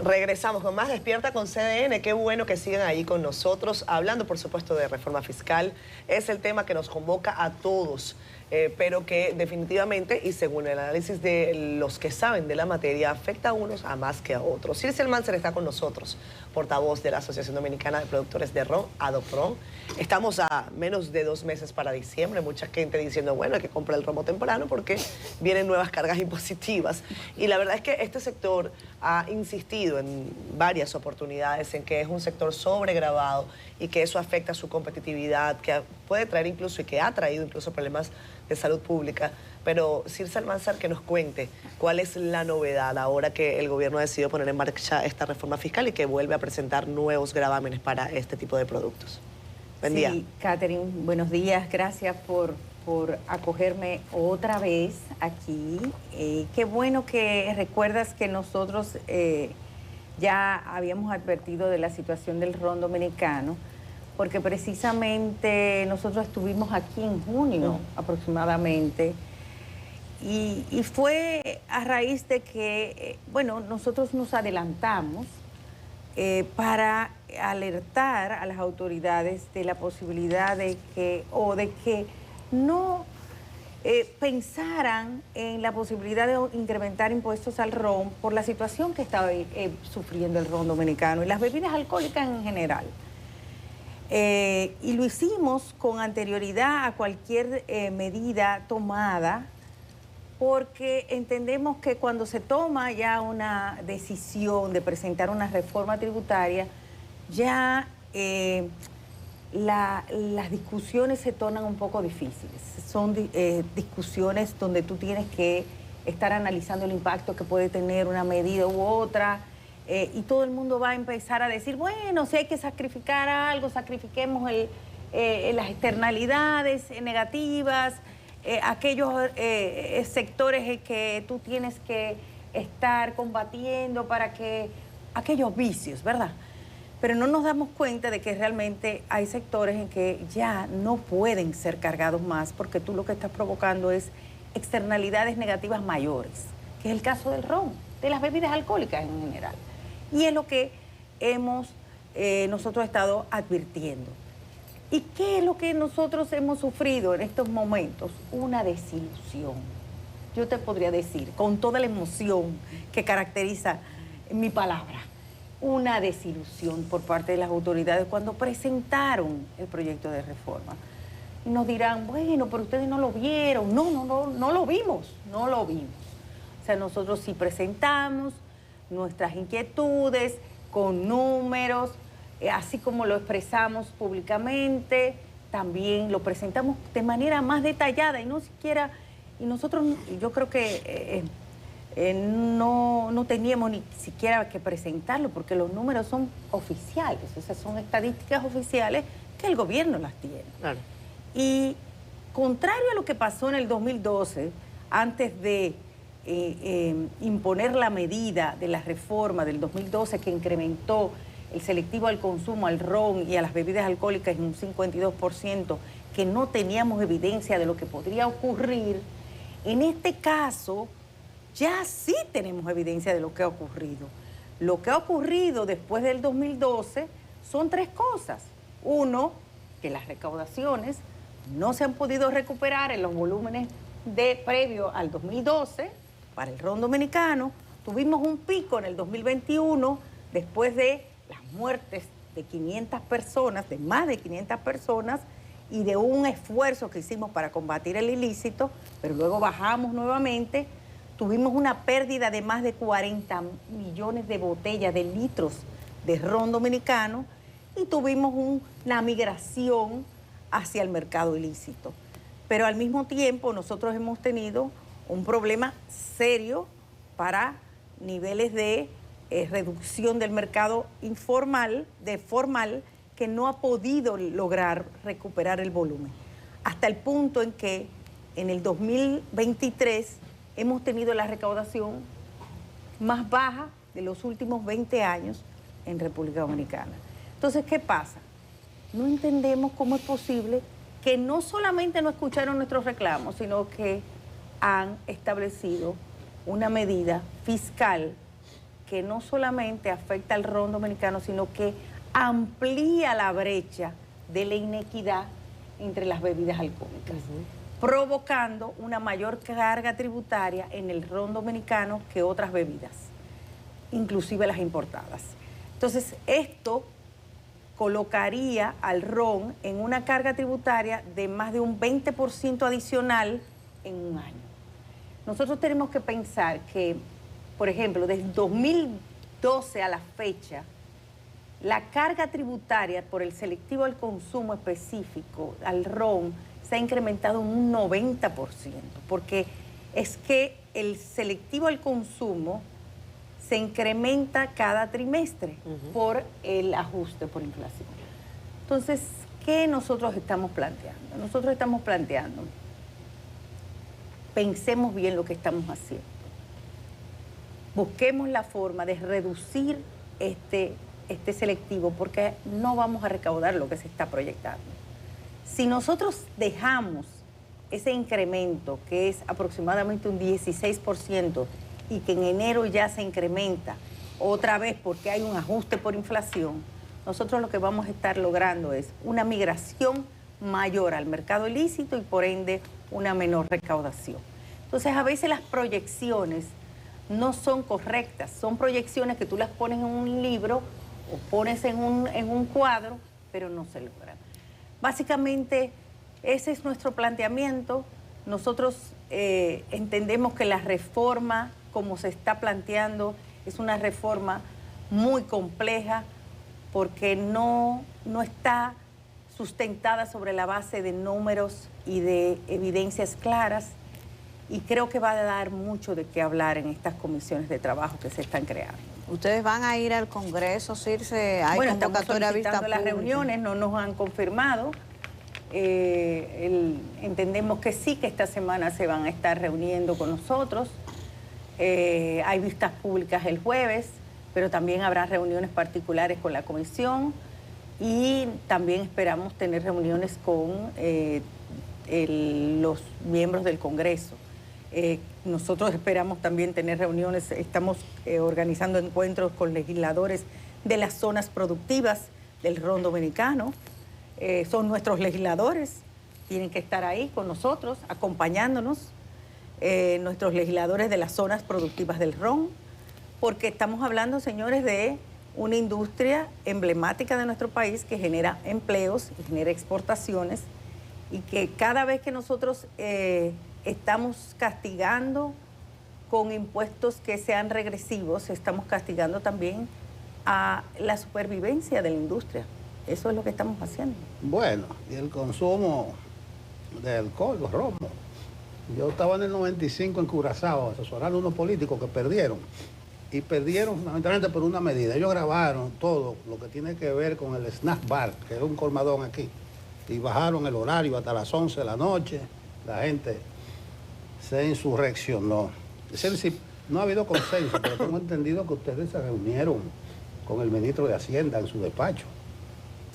Regresamos con más Despierta con CDN. Qué bueno que sigan ahí con nosotros, hablando por supuesto de reforma fiscal. Es el tema que nos convoca a todos, pero que definitivamente, y según el análisis de los que saben de la materia, afecta a unos a más que a otros. Circe Almanzar está con nosotros, portavoz de la Asociación Dominicana de Productores de Ron, ADOPRON. Estamos a menos de 2 meses para diciembre. Mucha gente diciendo, bueno, hay que comprar el romo temprano porque vienen nuevas cargas impositivas. Y la verdad es que este sector ha insistido en varias oportunidades en que es un sector sobregravado y que eso afecta su competitividad, que puede traer incluso y que ha traído incluso problemas de salud pública. Pero Circe Almanzar, que nos cuente cuál es la novedad ahora que el gobierno ha decidido poner en marcha esta reforma fiscal y que vuelve a presentar nuevos gravámenes para este tipo de productos. Buen día. Sí, Catherine, buenos días. Gracias por acogerme otra vez aquí. Qué bueno que recuerdas que nosotros ya habíamos advertido de la situación del ron dominicano, porque precisamente nosotros estuvimos aquí en junio aproximadamente, y fue a raíz de que, bueno, nosotros nos adelantamos para alertar a las autoridades de la posibilidad de que no pensaran en la posibilidad de incrementar impuestos al ron por la situación que estaba sufriendo el ron dominicano y las bebidas alcohólicas en general. Y lo hicimos con anterioridad a cualquier medida tomada, porque entendemos que cuando se toma ya una decisión de presentar una reforma tributaria, ya las discusiones se tornan un poco difíciles. Son discusiones donde tú tienes que estar analizando el impacto que puede tener una medida u otra, y todo el mundo va a empezar a decir, bueno, si hay que sacrificar algo, sacrifiquemos las externalidades negativas, aquellos sectores que tú tienes que estar combatiendo para que aquellos vicios, ¿verdad? Pero no nos damos cuenta de que realmente hay sectores en que ya no pueden ser cargados más, porque tú lo que estás provocando es externalidades negativas mayores, que es el caso del ron, de las bebidas alcohólicas en general. Y es lo que nosotros estado advirtiendo. ¿Y qué es lo que nosotros hemos sufrido en estos momentos? Una desilusión. Yo te podría decir, con toda la emoción que caracteriza mi palabra, una desilusión por parte de las autoridades cuando presentaron el proyecto de reforma. Y nos dirán, bueno, pero ustedes no lo vieron. No lo vimos, no lo vimos. O sea, nosotros sí presentamos nuestras inquietudes con números, así como lo expresamos públicamente, también lo presentamos de manera más detallada y no siquiera, y nosotros, yo creo que no teníamos ni siquiera que presentarlo porque los números son oficiales, o sea, son estadísticas oficiales que el gobierno las tiene. Claro. Y contrario a lo que pasó en el 2012, antes de imponer la medida de la reforma del 2012 que incrementó el selectivo al consumo, al ron y a las bebidas alcohólicas en un 52%, que no teníamos evidencia de lo que podría ocurrir, en este caso ya sí tenemos evidencia de lo que ha ocurrido. Lo que ha ocurrido después del 2012 son 3 cosas. Uno, que las recaudaciones no se han podido recuperar en los volúmenes previo al 2012 para el ron dominicano. Tuvimos un pico en el 2021 después de las muertes de 500 personas, de más de 500 personas, y de un esfuerzo que hicimos para combatir el ilícito, pero luego bajamos nuevamente. Tuvimos una pérdida de más de 40 millones de botellas, de litros de ron dominicano, y tuvimos una migración hacia el mercado ilícito. Pero al mismo tiempo nosotros hemos tenido un problema serio para niveles de reducción del mercado informal, formal, que no ha podido lograr recuperar el volumen. Hasta el punto en que en el 2023 hemos tenido la recaudación más baja de los últimos 20 años en República Dominicana. Entonces, ¿qué pasa? No entendemos cómo es posible que no solamente no escucharon nuestros reclamos, sino que han establecido una medida fiscal que no solamente afecta al ron dominicano, sino que amplía la brecha de la inequidad entre las bebidas alcohólicas, provocando una mayor carga tributaria en el ron dominicano que otras bebidas, inclusive las importadas. Entonces, esto colocaría al ron en una carga tributaria de más de un 20% adicional en un año. Nosotros tenemos que pensar que, por ejemplo, desde 2012 a la fecha, la carga tributaria por el selectivo al consumo específico, al ron, se ha incrementado en un 90%, porque es que el selectivo al consumo se incrementa cada trimestre por el ajuste por inflación. Entonces, ¿qué nosotros estamos planteando? Nosotros estamos planteando, pensemos bien lo que estamos haciendo. Busquemos la forma de reducir este selectivo, porque no vamos a recaudar lo que se está proyectando. Si nosotros dejamos ese incremento, que es aproximadamente un 16%, y que en enero ya se incrementa otra vez porque hay un ajuste por inflación, nosotros lo que vamos a estar logrando es una migración mayor al mercado ilícito y por ende una menor recaudación. Entonces, a veces las proyecciones no son correctas, son proyecciones que tú las pones en un libro o pones en un cuadro, pero no se logran. Básicamente, ese es nuestro planteamiento. Nosotros entendemos que la reforma, como se está planteando, es una reforma muy compleja porque no está sustentada sobre la base de números y de evidencias claras, y creo que va a dar mucho de qué hablar en estas comisiones de trabajo que se están creando. ¿Ustedes van a ir al Congreso, Circe? ¿Hay convocatoria vista las reuniones? No nos han confirmado. Entendemos que sí, que esta semana se van a estar reuniendo con nosotros. Hay vistas públicas el jueves, pero también habrá reuniones particulares con la comisión y también esperamos tener reuniones con los miembros del Congreso. Nosotros esperamos también tener reuniones, estamos organizando encuentros con legisladores de las zonas productivas del ron dominicano. Son nuestros legisladores, tienen que estar ahí con nosotros, acompañándonos, nuestros legisladores de las zonas productivas del ron, porque estamos hablando, señores, de una industria emblemática de nuestro país que genera empleos y genera exportaciones, y que cada vez que nosotros estamos castigando con impuestos que sean regresivos, estamos castigando también a la supervivencia de la industria. Eso es lo que estamos haciendo. Bueno, y el consumo de alcohol, los romos. Yo estaba en el 95 en Curazao asesorando a unos políticos que perdieron. Y perdieron fundamentalmente por una medida. Ellos grabaron todo lo que tiene que ver con el snack bar, que era un colmadón aquí. Y bajaron el horario hasta las 11 de la noche. La gente se insurreccionó. Es decir, no ha habido consenso, pero tengo entendido que ustedes se reunieron con el ministro de Hacienda en su despacho.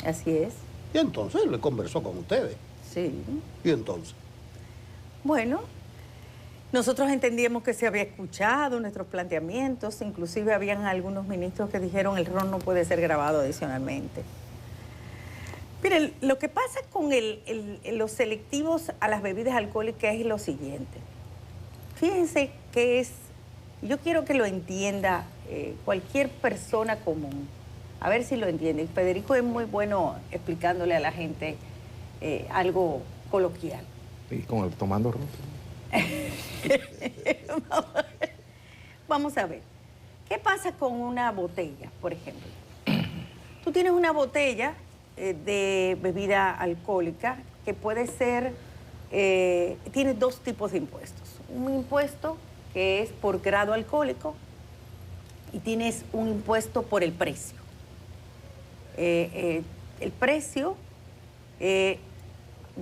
Así es. Y entonces le conversó con ustedes. Sí. ¿Y entonces? Bueno, nosotros entendíamos que se había escuchado nuestros planteamientos, inclusive habían algunos ministros que dijeron el ron no puede ser grabado adicionalmente. Miren, lo que pasa con los selectivos a las bebidas alcohólicas es lo siguiente. Fíjense que yo quiero que lo entienda cualquier persona común, a ver si lo entiende. Federico es muy bueno explicándole a la gente algo coloquial. Y con el tomando ron. Vamos a ver. ¿Qué pasa con una botella, por ejemplo? Tú tienes una botella de bebida alcohólica que puede ser, tiene dos tipos de impuestos. Un impuesto que es por grado alcohólico y tienes un impuesto por el precio. El precio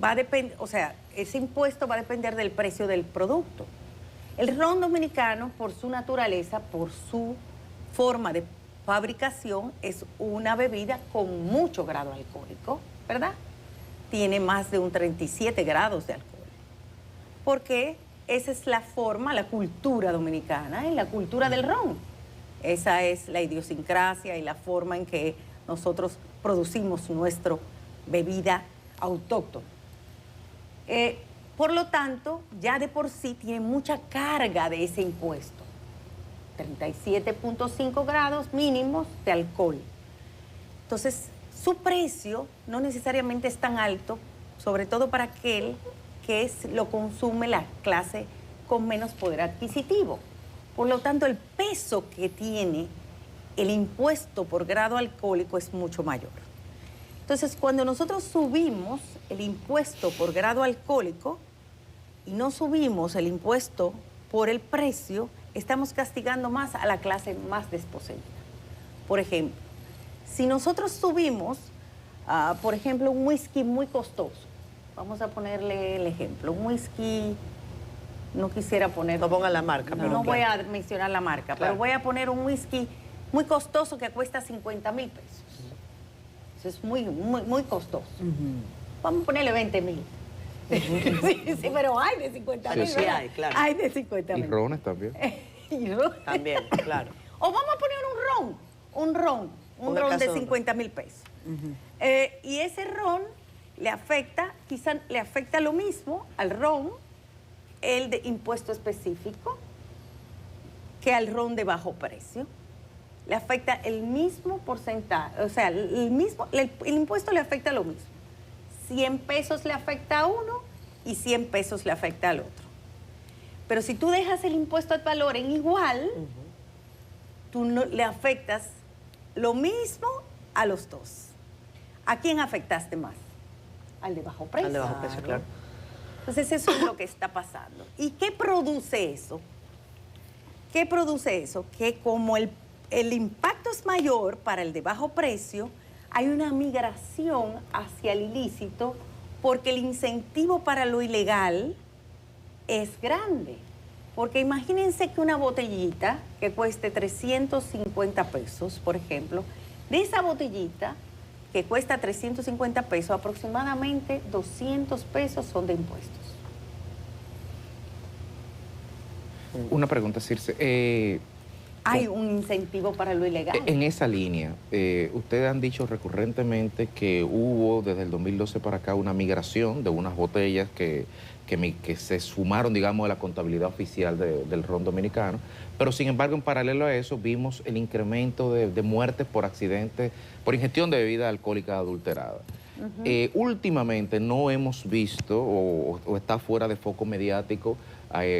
va a depender, o sea, ese impuesto va a depender del precio del producto. El ron dominicano, por su naturaleza, por su forma de fabricación, es una bebida con mucho grado alcohólico, ¿verdad? Tiene más de un 37 grados de alcohol. Porque esa es la forma, la cultura dominicana y la cultura del ron. Esa es la idiosincrasia y la forma en que nosotros producimos nuestra bebida autóctona. Por lo tanto, ya de por sí tiene mucha carga de ese impuesto. 37.5 grados mínimos de alcohol. Entonces, su precio no necesariamente es tan alto, sobre todo para aquel que lo consume la clase con menos poder adquisitivo. Por lo tanto, el peso que tiene el impuesto por grado alcohólico es mucho mayor. Entonces, cuando nosotros subimos el impuesto por grado alcohólico y no subimos el impuesto por el precio, estamos castigando más a la clase más desposeída. Por ejemplo, si nosotros subimos, por ejemplo, un whisky muy costoso, vamos a ponerle el ejemplo, un whisky, no quisiera poner... No pongan la marca. No, no voy a mencionar la marca, Claro. pero voy a poner un whisky muy costoso que cuesta 50,000 pesos. Eso es muy costoso. Vamos a ponerle 20,000. Sí, pero hay de 50,000. Sí, hay, claro. Hay de 50,000. Y rones también. Y ron. También, claro. O vamos a poner un ron Ponga el de caso de un 50,000 pesos. Y ese ron le afecta, quizá le afecta lo mismo al ron, el de impuesto específico, que al ron de bajo precio. Le afecta el mismo porcentaje, o sea, el impuesto le afecta lo mismo. 100 pesos le afecta a uno y 100 pesos le afecta al otro. Pero si tú dejas el impuesto al valor en igual, tú no, le afectas lo mismo a los dos. ¿A quién afectaste más? Al de bajo precio. Al de bajo precio, claro. Entonces eso es lo que está pasando. ¿Y qué produce eso? ¿Qué produce eso? Que como el impacto es mayor para el de bajo precio, hay una migración hacia el ilícito porque el incentivo para lo ilegal es grande. Porque imagínense que una botellita que cueste 350 pesos, por ejemplo, de esa botellita que cuesta 350 pesos, aproximadamente 200 pesos son de impuestos. Una pregunta, Circe. Hay un incentivo para lo ilegal. En esa línea, ustedes han dicho recurrentemente que hubo desde el 2012 para acá una migración de unas botellas que se sumaron, digamos, a la contabilidad oficial del ron dominicano, pero sin embargo, en paralelo a eso, vimos el incremento de muertes por accidentes, por ingestión de bebida alcohólica adulterada. Últimamente no hemos visto, o está fuera de foco mediático,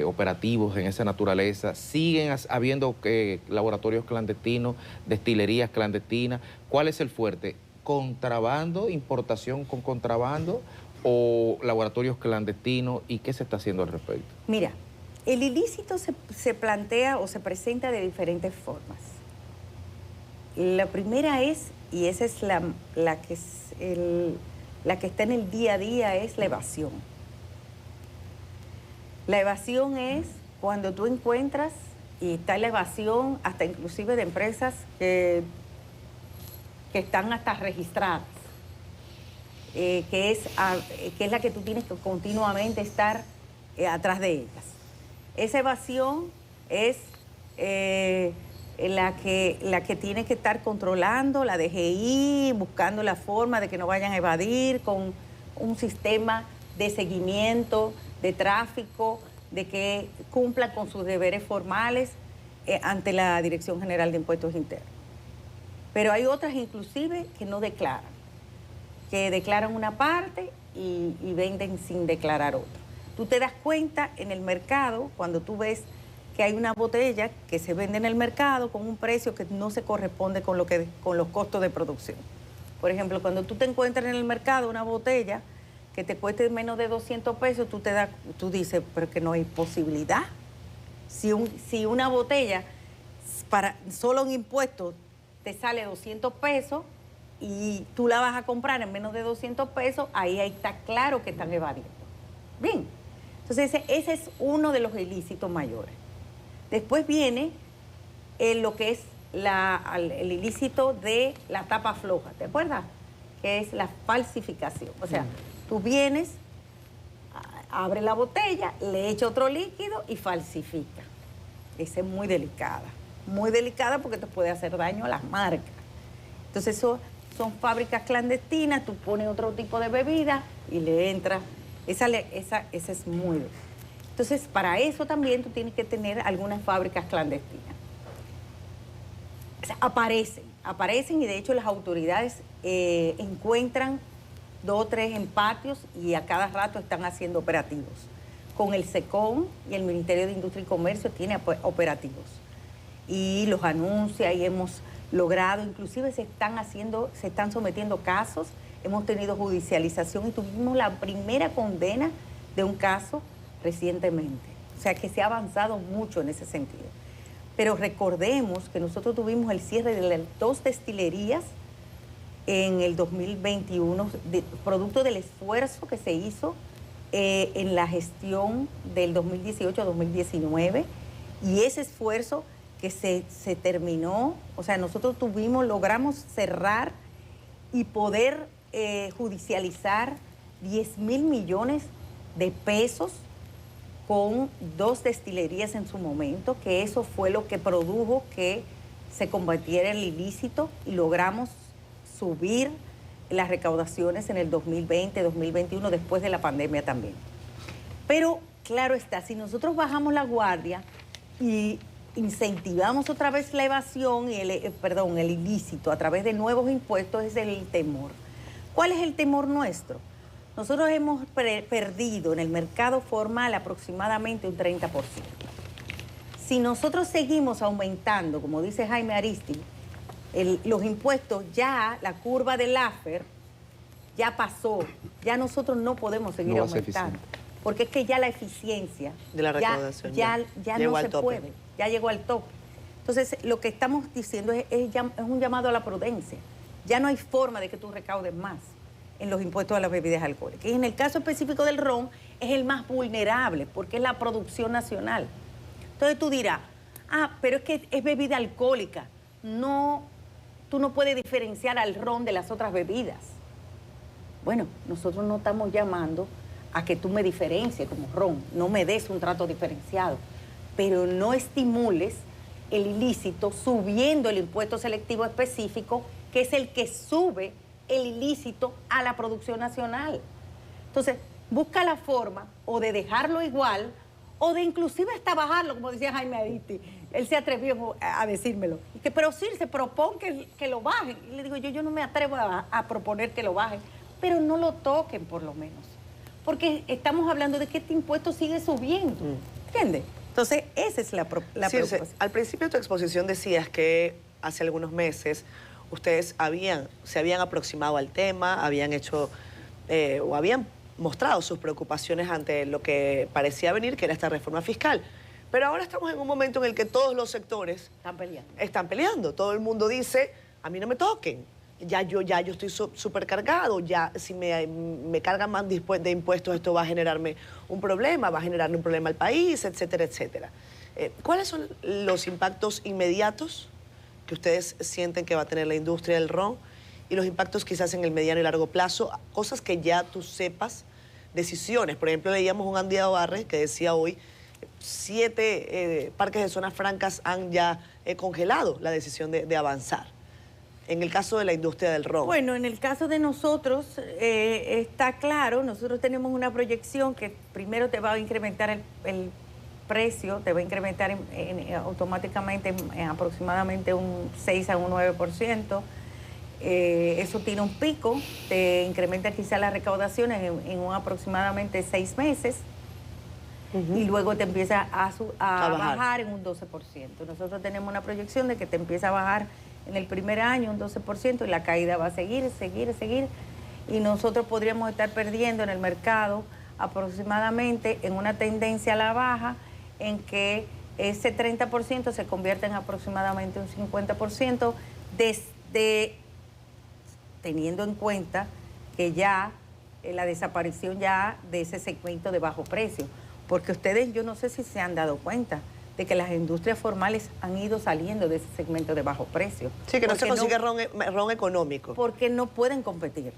operativos en esa naturaleza. Siguen habiendo laboratorios clandestinos, destilerías clandestinas. ¿Cuál es el fuerte? ¿Contrabando, importación con contrabando o laboratorios clandestinos? ¿Y qué se está haciendo al respecto? Mira, el ilícito se plantea o se presenta de diferentes formas. La primera es, y esa es la que está en el día a día, es la evasión. La evasión es cuando tú encuentras, y está la evasión hasta inclusive de empresas que están hasta registradas, que es la que tú tienes que continuamente estar atrás de ellas. Esa evasión es la que tiene que estar controlando la DGI, buscando la forma de que no vayan a evadir con un sistema de seguimiento, de tráfico, de que cumpla con sus deberes formales ante la Dirección General de Impuestos Internos. Pero hay otras inclusive que no declaran, que declaran una parte y venden sin declarar otra. Tú te das cuenta en el mercado cuando tú ves que hay una botella que se vende en el mercado con un precio que no se corresponde con los costos de producción. Por ejemplo, cuando tú te encuentras en el mercado una botella que te cueste menos de 200 pesos, tú dices, pero que no hay posibilidad. Si una botella para solo un impuesto te sale 200 pesos y tú la vas a comprar en menos de 200 pesos, ahí está claro que están evadiendo. Bien, entonces ese es uno de los ilícitos mayores. Después viene lo que es el ilícito de la tapa floja, ¿te acuerdas? Que es la falsificación. O sea, tú vienes, abres la botella, le echas otro líquido y falsifica. Esa es muy delicada. muy delicada porque te puede hacer daño a las marcas. Entonces, eso son fábricas clandestinas, tú pones otro tipo de bebida y le entra. Esa es muy... Entonces, para eso también tú tienes que tener algunas fábricas clandestinas. O sea, aparecen y de hecho las autoridades encuentran 2 o 3 en patios y a cada rato están haciendo operativos. Con el SECON y el Ministerio de Industria y Comercio tiene operativos. Y los anuncia y hemos logrado, inclusive se están sometiendo casos, hemos tenido judicialización y tuvimos la primera condena de un caso recientemente. O sea que se ha avanzado mucho en ese sentido. Pero recordemos que nosotros tuvimos el cierre de las 2 destilerías en el 2021, producto del esfuerzo que se hizo en la gestión del 2018 a 2019, y ese esfuerzo que se terminó, o sea, nosotros logramos cerrar y poder judicializar 10.000 millones de pesos con 2 destilerías en su momento, que eso fue lo que produjo que se combatiera el ilícito y logramos subir las recaudaciones en el 2020, 2021, después de la pandemia también. Pero, claro está, si nosotros bajamos la guardia y incentivamos otra vez la evasión y el ilícito a través de nuevos impuestos, es el temor. ¿Cuál es el temor nuestro? Nosotros hemos perdido en el mercado formal aproximadamente un 30%. Si nosotros seguimos aumentando, como dice Jaime Aristi, los impuestos, ya la curva del Laffer ya pasó, ya nosotros no podemos seguir aumentando, porque es que ya la eficiencia de la recaudación ya no se puede, ya llegó al tope. Entonces, lo que estamos diciendo es un llamado a la prudencia. Ya no hay forma de que tú recaudes más en los impuestos a las bebidas alcohólicas. Y en el caso específico del ron, es el más vulnerable, porque es la producción nacional. Entonces tú dirás, pero es que es bebida alcohólica. No, tú no puedes diferenciar al ron de las otras bebidas. Bueno, nosotros no estamos llamando a que tú me diferencies como ron, no me des un trato diferenciado, pero no estimules el ilícito subiendo el impuesto selectivo específico, que es el que sube el ilícito a la producción nacional. Entonces, busca la forma o de dejarlo igual o de inclusive hasta bajarlo, como decía Jaime Aristi. Él se atrevió a decírmelo. Y que, pero sí, se propone que lo bajen. Y le digo, yo no me atrevo a proponer que lo bajen, pero no lo toquen por lo menos. Porque estamos hablando de que este impuesto sigue subiendo. ¿Entiendes? Entonces, esa es la preocupación. Al principio de tu exposición decías que hace algunos meses ustedes se habían aproximado al tema, habían hecho o habían mostrado sus preocupaciones ante lo que parecía venir, que era esta reforma fiscal. Pero ahora estamos en un momento en el que todos los sectores están peleando. Todo el mundo dice, a mí no me toquen. Ya yo estoy súper cargado, ya si me cargan más de impuestos, esto va a generarme un problema, va a generarle un problema al país, etcétera, etcétera. ¿Cuáles son los impactos inmediatos que ustedes sienten que va a tener la industria del ron y los impactos quizás en el mediano y largo plazo? Cosas que ya tú sepas, decisiones. Por ejemplo, leíamos un Andy Barre que decía hoy, 7 parques de zonas francas han ya congelado la decisión de avanzar. En el caso de la industria del ron. Bueno, en el caso de nosotros está claro, nosotros tenemos una proyección que primero te va a incrementar el precio, te va a incrementar automáticamente en aproximadamente un 6 a un 9%. Eso tiene un pico, te incrementa quizá las recaudaciones en un aproximadamente 6 meses. Y luego te empieza a bajar en un 12%. Nosotros tenemos una proyección de que te empieza a bajar en el primer año un 12% y la caída va a seguir. Y nosotros podríamos estar perdiendo en el mercado aproximadamente en una tendencia a la baja, en que ese 30% se convierte en aproximadamente un 50%, teniendo en cuenta que ya la desaparición ya de ese segmento de bajo precio. Porque ustedes, yo no sé si se han dado cuenta de que las industrias formales han ido saliendo de ese segmento de bajo precio. Sí, que no se consigue ron económico. Porque no pueden competir.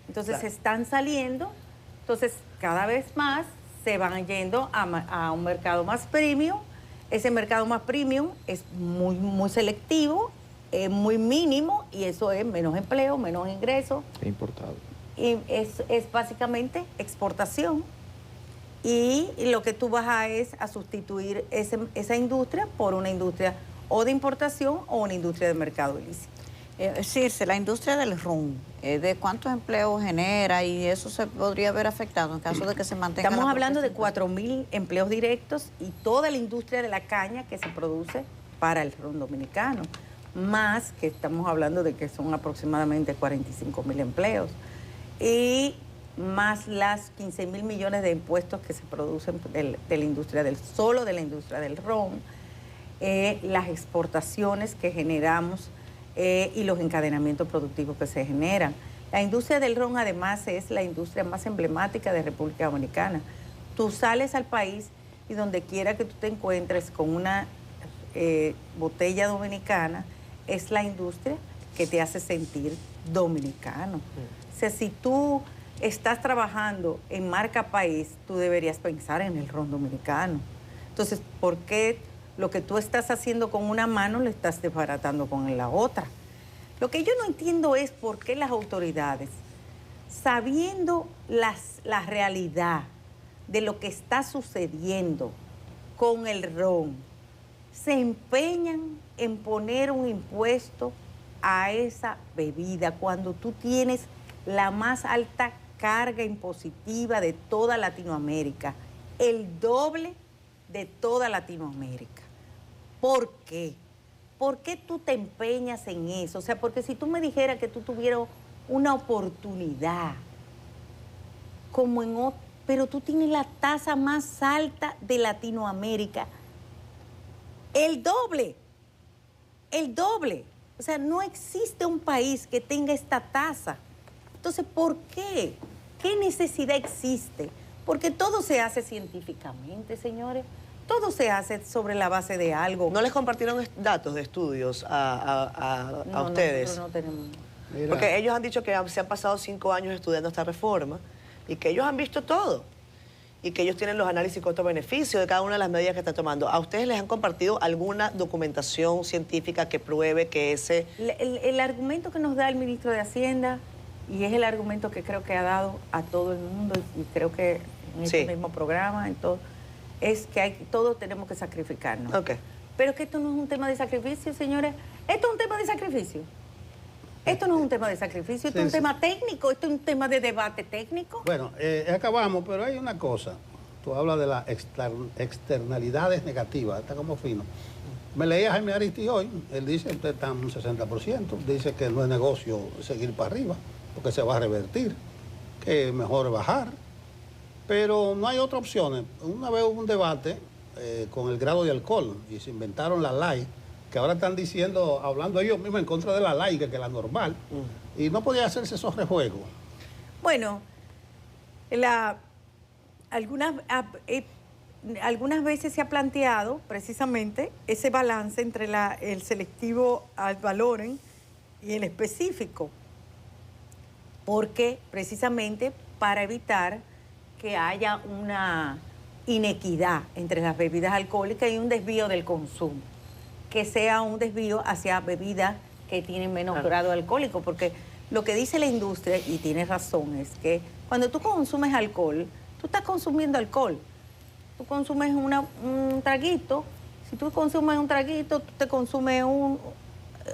Entonces están saliendo, entonces cada vez más se van yendo a un mercado más premium, Ese mercado más premium es muy selectivo, es muy mínimo y eso es menos empleo, menos ingresos. Importado. Y es básicamente exportación. Y lo que tú vas es a sustituir esa industria por una industria o de importación o una industria de mercado ilícito. Circe, la industria del ron, ¿de cuántos empleos genera y eso se podría ver afectado en caso de que se mantenga? Estamos hablando de 4.000 empleos directos y toda la industria de la caña que se produce para el ron dominicano, más que estamos hablando de que son aproximadamente 45.000 empleos y más las 15.000 millones de impuestos que se producen de la industria solo de la industria del ron, las exportaciones que generamos y los encadenamientos productivos que se generan. La industria del ron además es la industria más emblemática de República Dominicana. Tú sales al país y donde quiera que tú te encuentres con una botella dominicana, es la industria que te hace sentir dominicano. O sea, si tú estás trabajando en marca país, tú deberías pensar en el ron dominicano. Entonces, ¿por qué lo que tú estás haciendo con una mano lo estás desbaratando con la otra? Lo que yo no entiendo es por qué las autoridades, sabiendo la realidad de lo que está sucediendo con el ron, se empeñan en poner un impuesto a esa bebida cuando tú tienes la más alta carga impositiva de toda Latinoamérica, el doble de toda Latinoamérica. ¿Por qué? ¿Por qué tú te empeñas en eso? O sea, porque si tú me dijeras que tú tuvieras una oportunidad, como en otro, pero tú tienes la tasa más alta de Latinoamérica, el doble. O sea, no existe un país que tenga esta tasa. Entonces, ¿por qué? ¿Qué necesidad existe? Porque todo se hace científicamente, señores. Todo se hace sobre la base de algo. ¿No les compartieron datos de estudios a ustedes? No tenemos. Mira. Porque ellos han dicho que se han pasado 5 años estudiando esta reforma y que ellos han visto todo y que ellos tienen los análisis costo-beneficio de cada una de las medidas que están tomando. ¿A ustedes les han compartido alguna documentación científica que pruebe que ese... El argumento que nos da el ministro de Hacienda, y es el argumento que creo que ha dado a todo el mundo, y creo que en este mismo programa, en todo, es que todos tenemos que sacrificarnos. Okay. Pero que esto no es un tema de sacrificio, señores. Esto es un tema de sacrificio. Esto no es un tema de sacrificio, esto es un tema técnico, esto es un tema de debate técnico. Bueno, acabamos, pero hay una cosa. Tú hablas de las externalidades negativas, está como fino. Me leí a Jaime Aristi hoy, él dice que usted está en un 60%, dice que no es negocio seguir para arriba, porque se va a revertir, que es mejor bajar, pero no hay otras opciones. Una vez hubo un debate con el grado de alcohol y se inventaron la light, que ahora están diciendo, hablando ellos mismos en contra de la light, que la normal, y no podía hacerse esos rejuegos. Bueno, algunas veces se ha planteado precisamente ese balance entre el selectivo ad valorem y el específico, porque precisamente para evitar que haya una inequidad entre las bebidas alcohólicas y un desvío del consumo, que sea un desvío hacia bebidas que tienen menos grado alcohólico, porque lo que dice la industria, y tiene razón, es que cuando tú consumes alcohol, tú estás consumiendo alcohol. Tú consumes un traguito, si tú consumes un traguito, tú te consumes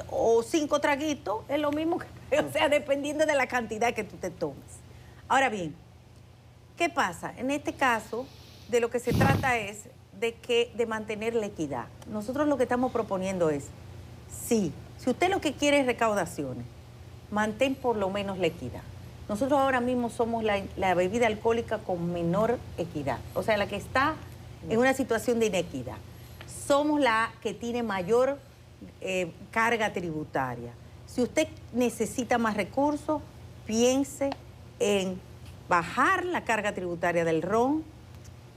o 5 traguitos, es lo mismo que, o sea, dependiendo de la cantidad que tú te tomes. Ahora bien, ¿qué pasa? En este caso, de lo que se trata es de mantener la equidad. Nosotros lo que estamos proponiendo es, si usted lo que quiere es recaudaciones, mantén por lo menos la equidad. Nosotros ahora mismo somos la bebida alcohólica con menor equidad, o sea, la que está en una situación de inequidad. Somos la que tiene mayor carga tributaria. Si usted necesita más recursos, piense en bajar la carga tributaria del ron,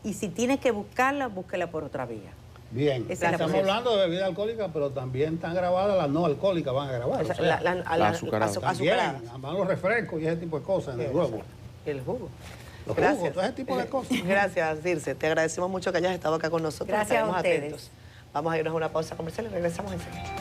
y si tiene que buscarla, búsquela por otra vía. Bien, estamos hablando de bebida alcohólica, pero también están grabadas las no alcohólicas, van a grabar. O sea, las azucaradas. también, además los refrescos y ese tipo de cosas en el juego. El jugo. Los Gracias. jugos, todo ese tipo de cosas. Gracias, Circe. Te agradecemos mucho que hayas estado acá con nosotros. Gracias a Estaremos ustedes. atentos. Vamos a irnos a una pausa comercial y regresamos enseguida.